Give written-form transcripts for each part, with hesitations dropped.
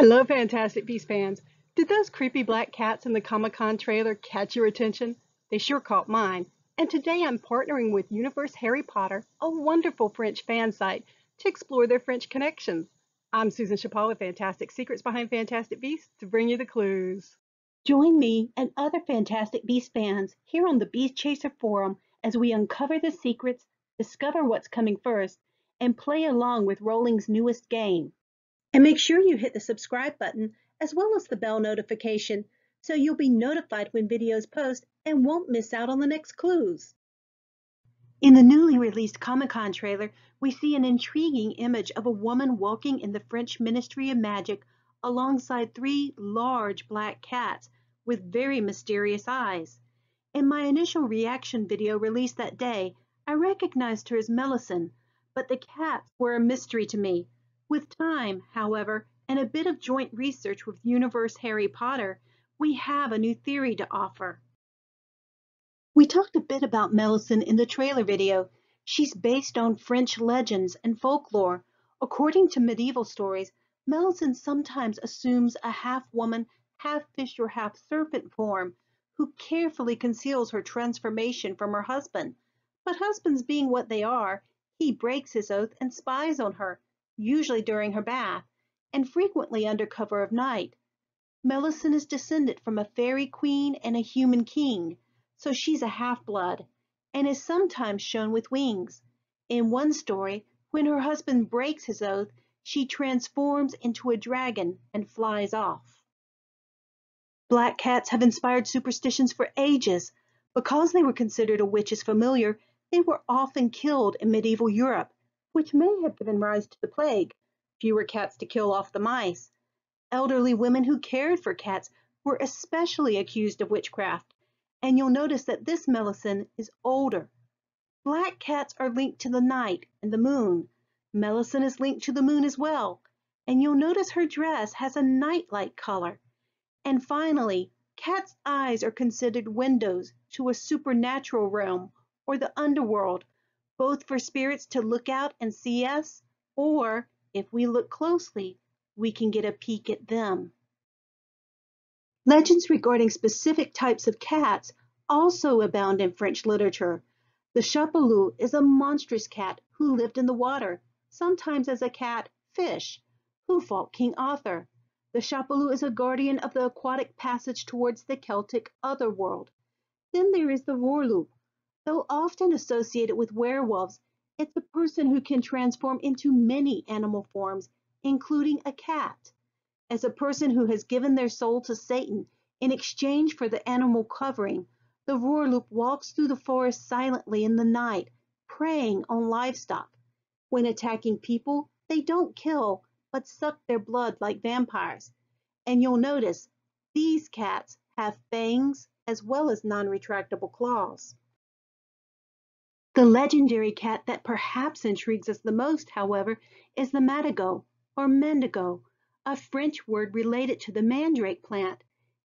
Hello, Fantastic Beasts fans. Did those creepy black cats in the Comic-Con trailer catch your attention? They sure caught mine. And today I'm partnering with Univers Harry Potter, a wonderful French fan site, to explore their French connections. I'm Susan Chapalu with Fantastic Secrets Behind Fantastic Beasts to bring you the clues. Join me and other Fantastic Beasts fans here on the Beast Chaser Forum as we uncover the secrets, discover what's coming first, and play along with Rowling's newest game. And make sure you hit the subscribe button as well as the bell notification so you'll be notified when videos post and won't miss out on the next clues. In the newly released Comic-Con trailer, we see an intriguing image of a woman walking in the French Ministry of Magic alongside three large black cats with very mysterious eyes. In my initial reaction video released that day, I recognized her as Melusine, but the cats were a mystery to me. With time, however, and a bit of joint research with Univers Harry Potter, we have a new theory to offer. We talked a bit about Melusine in the trailer video. She's based on French legends and folklore. According to medieval stories, Melusine sometimes assumes a half-woman, half-fish or half-serpent form, who carefully conceals her transformation from her husband. But husbands being what they are, he breaks his oath and spies on her, usually during her bath, and frequently under cover of night. Melusine is descended from a fairy queen and a human king, so she's a half-blood, and is sometimes shown with wings. In one story, when her husband breaks his oath, she transforms into a dragon and flies off. Black cats have inspired superstitions for ages. Because they were considered a witch's familiar, they were often killed in medieval Europe, which may have given rise to the plague. Fewer cats to kill off the mice. Elderly women who cared for cats were especially accused of witchcraft, and you'll notice that this Melusine is older. Black cats are linked to the night and the moon. Melusine is linked to the moon as well, and you'll notice her dress has a night-like color. And finally, cats' eyes are considered windows to a supernatural realm or the underworld, both for spirits to look out and see us, or, if we look closely, we can get a peek at them. Legends regarding specific types of cats also abound in French literature. The Chapalu is a monstrous cat who lived in the water, sometimes as a cat fish, who fought King Arthur. The Chapalu is a guardian of the aquatic passage towards the Celtic otherworld. Then there is the Voirloup. Though often associated with werewolves, it's a person who can transform into many animal forms, including a cat. As a person who has given their soul to Satan in exchange for the animal covering, the Voirloup walks through the forest silently in the night, preying on livestock. When attacking people, they don't kill, but suck their blood like vampires. And you'll notice, these cats have fangs as well as non-retractable claws. The legendary cat that perhaps intrigues us the most, however, is the Matagot, or Mandagot, a French word related to the mandrake plant.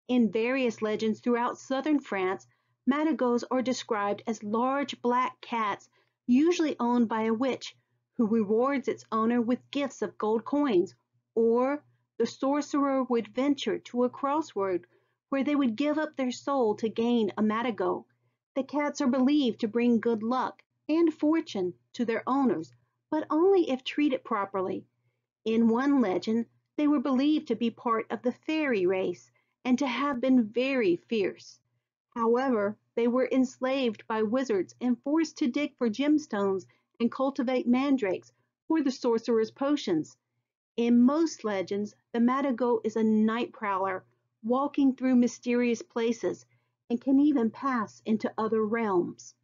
In various legends throughout southern France, Matagots are described as large black cats, usually owned by a witch, who rewards its owner with gifts of gold coins, or the sorcerer would venture to a crossroad where they would give up their soul to gain a Matagot. The cats are believed to bring good luck and fortune to their owners, but only if treated properly. In one legend, they were believed to be part of the fairy race and to have been very fierce. However, they were enslaved by wizards and forced to dig for gemstones and cultivate mandrakes for the sorcerer's potions. In most legends, the Matagot is a night prowler, walking through mysterious places, and can even pass into other realms.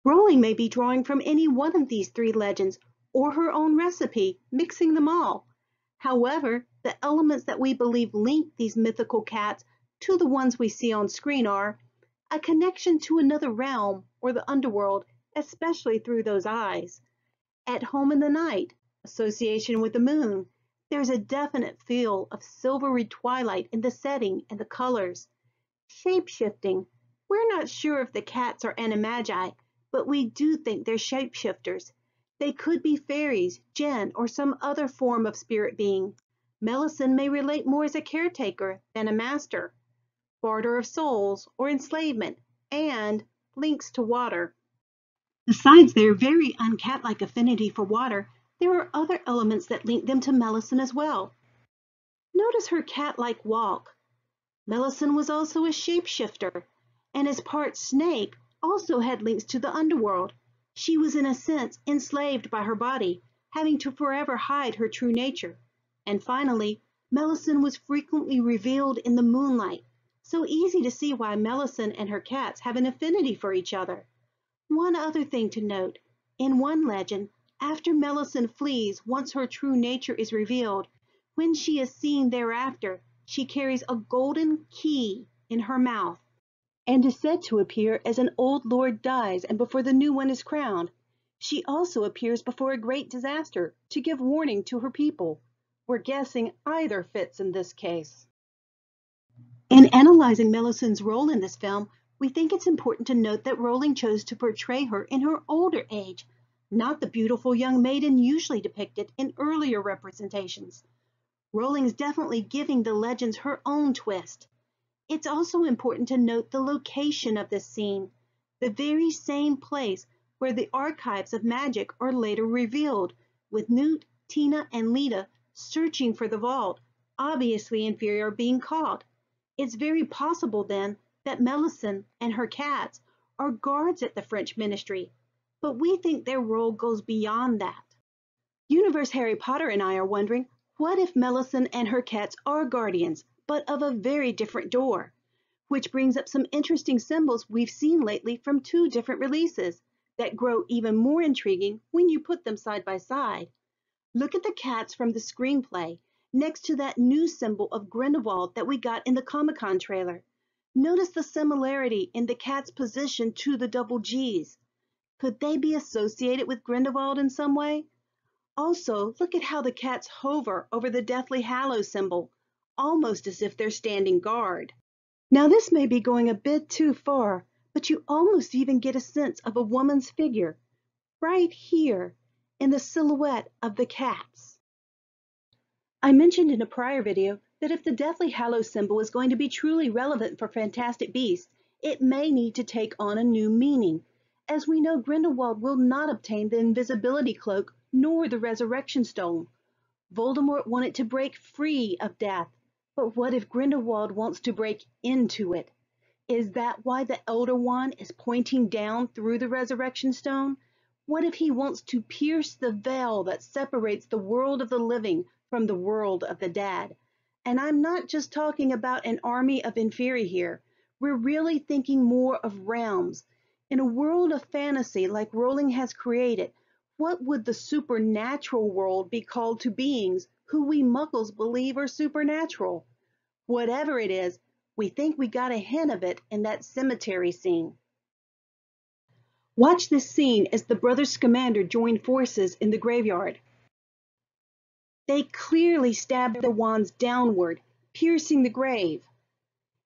Rowling may be drawing from any one of these three legends or her own recipe, mixing them all. However, the elements that we believe link these mythical cats to the ones we see on screen are a connection to another realm or the underworld, especially through those eyes. At home in the night, association with the moon, there's a definite feel of silvery twilight in the setting and the colors. Shape-shifting. We're not sure if the cats are animagi, but we do think they're shapeshifters. They could be fairies, jinn, or some other form of spirit being. Melusine may relate more as a caretaker than a master, barter of souls or enslavement, and links to water. Besides their very uncat-like affinity for water, there are other elements that link them to Melusine as well. Notice her cat-like walk. Melusine was also a shapeshifter, and as part snake, also had links to the underworld. She was in a sense enslaved by her body, having to forever hide her true nature. And finally, Melusine was frequently revealed in the moonlight, so easy to see why Melusine and her cats have an affinity for each other. One other thing to note, in one legend, after Melusine flees once her true nature is revealed, when she is seen thereafter, she carries a golden key in her mouth and is said to appear as an old lord dies and before the new one is crowned. She also appears before a great disaster to give warning to her people. We're guessing either fits in this case. In analyzing Melusine's role in this film, we think it's important to note that Rowling chose to portray her in her older age, not the beautiful young maiden usually depicted in earlier representations. Rowling's definitely giving the legends her own twist. It's also important to note the location of this scene, the very same place where the archives of magic are later revealed, with Newt, Tina, and Leta searching for the vault, obviously in fear of being caught. It's very possible then that Melusine and her cats are guards at the French ministry, but we think their role goes beyond that. Univers Harry Potter and I are wondering, what if Melusine and her cats are guardians, but of a very different door? Which brings up some interesting symbols we've seen lately from two different releases that grow even more intriguing when you put them side by side. Look at the cats from the screenplay, next to that new symbol of Grindelwald that we got in the Comic-Con trailer. Notice the similarity in the cat's position to the double G's. Could they be associated with Grindelwald in some way? Also, look at how the cats hover over the Deathly Hallows symbol, almost as if they're standing guard. Now this may be going a bit too far, but you almost even get a sense of a woman's figure, right here, in the silhouette of the cats. I mentioned in a prior video that if the Deathly Hallows symbol is going to be truly relevant for Fantastic Beasts, it may need to take on a new meaning. As we know, Grindelwald will not obtain the invisibility cloak nor the resurrection stone. Voldemort wanted to break free of death, but what if Grindelwald wants to break into it? Is that why the Elder Wand is pointing down through the resurrection stone? What if he wants to pierce the veil that separates the world of the living from the world of the dead? And I'm not just talking about an army of Inferi here. We're really thinking more of realms. In a world of fantasy like Rowling has created, what would the supernatural world be called to beings who we Muggles believe are supernatural? Whatever it is, we think we got a hint of it in that cemetery scene. Watch this scene as the brothers Scamander join forces in the graveyard. They clearly stab their wands downward, piercing the grave.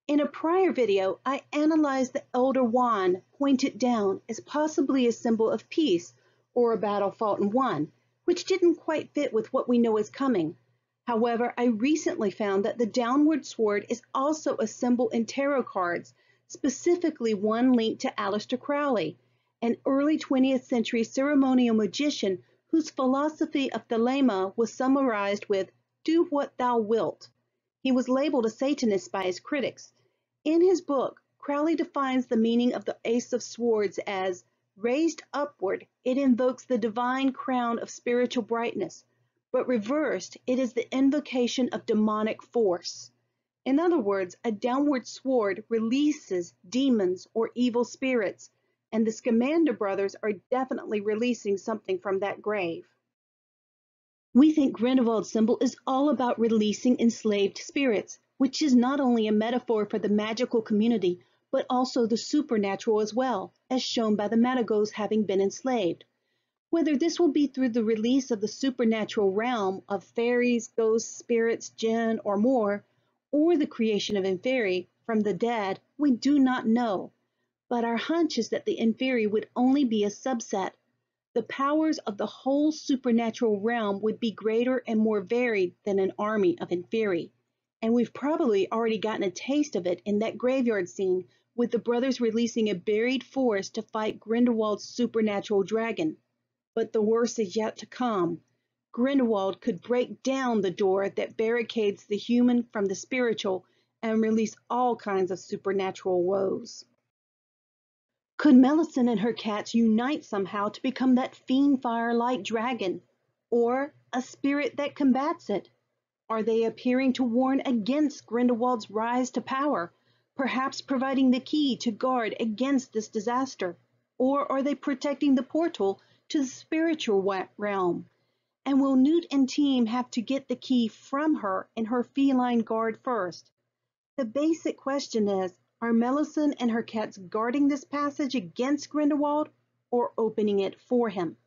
In a prior video, I analyzed the Elder Wand pointed down as possibly a symbol of peace or a battle fought and won, which didn't quite fit with what we know is coming. However, I recently found that the downward sword is also a symbol in tarot cards, specifically one linked to Aleister Crowley, an early 20th century ceremonial magician whose philosophy of thelema was summarized with, "Do what thou wilt." He was labeled a Satanist by his critics. In his book, Crowley defines the meaning of the Ace of Swords as, raised upward, it invokes the divine crown of spiritual brightness, but reversed, it is the invocation of demonic force. In other words, a downward sword releases demons or evil spirits, and the Scamander brothers are definitely releasing something from that grave. We think Grindelwald's symbol is all about releasing enslaved spirits, which is not only a metaphor for the magical community, but also the supernatural as well, as shown by the Matagots having been enslaved. Whether this will be through the release of the supernatural realm of fairies, ghosts, spirits, jinn, or more, or the creation of Inferi from the dead, we do not know. But our hunch is that the Inferi would only be a subset. the powers of the whole supernatural realm would be greater and more varied than an army of inferi. And we've probably already gotten a taste of it in that graveyard scene with the brothers releasing a buried force to fight Grindelwald's supernatural dragon. But the worst is yet to come. Grindelwald could break down the door that barricades the human from the spiritual and release all kinds of supernatural woes. Could Melusine and her cats unite somehow to become that fiend fire-like dragon, or a spirit that combats it? Are they appearing to warn against Grindelwald's rise to power, perhaps providing the key to guard against this disaster? Or are they protecting the portal to the spiritual realm? And will Newt and team have to get the key from her and her feline guard first? The basic question is, are Melusine and her cats guarding this passage against Grindelwald or opening it for him?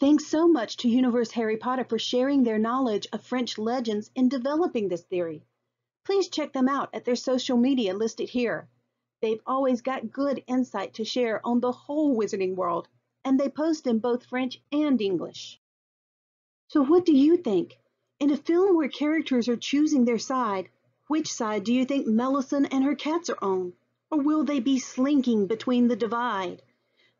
Thanks so much to Univers Harry Potter for sharing their knowledge of French legends in developing this theory. Please check them out at their social media listed here. They've always got good insight to share on the whole wizarding world, and they post in both French and English. So what do you think? In a film where characters are choosing their side, which side do you think Melusine and her cats are on? Or will they be slinking between the divide?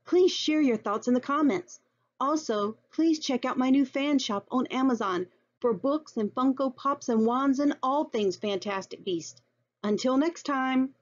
Please share your thoughts in the comments. Also, please check out my new fan shop on Amazon for books and Funko Pops and wands and all things Fantastic Beasts. Until next time.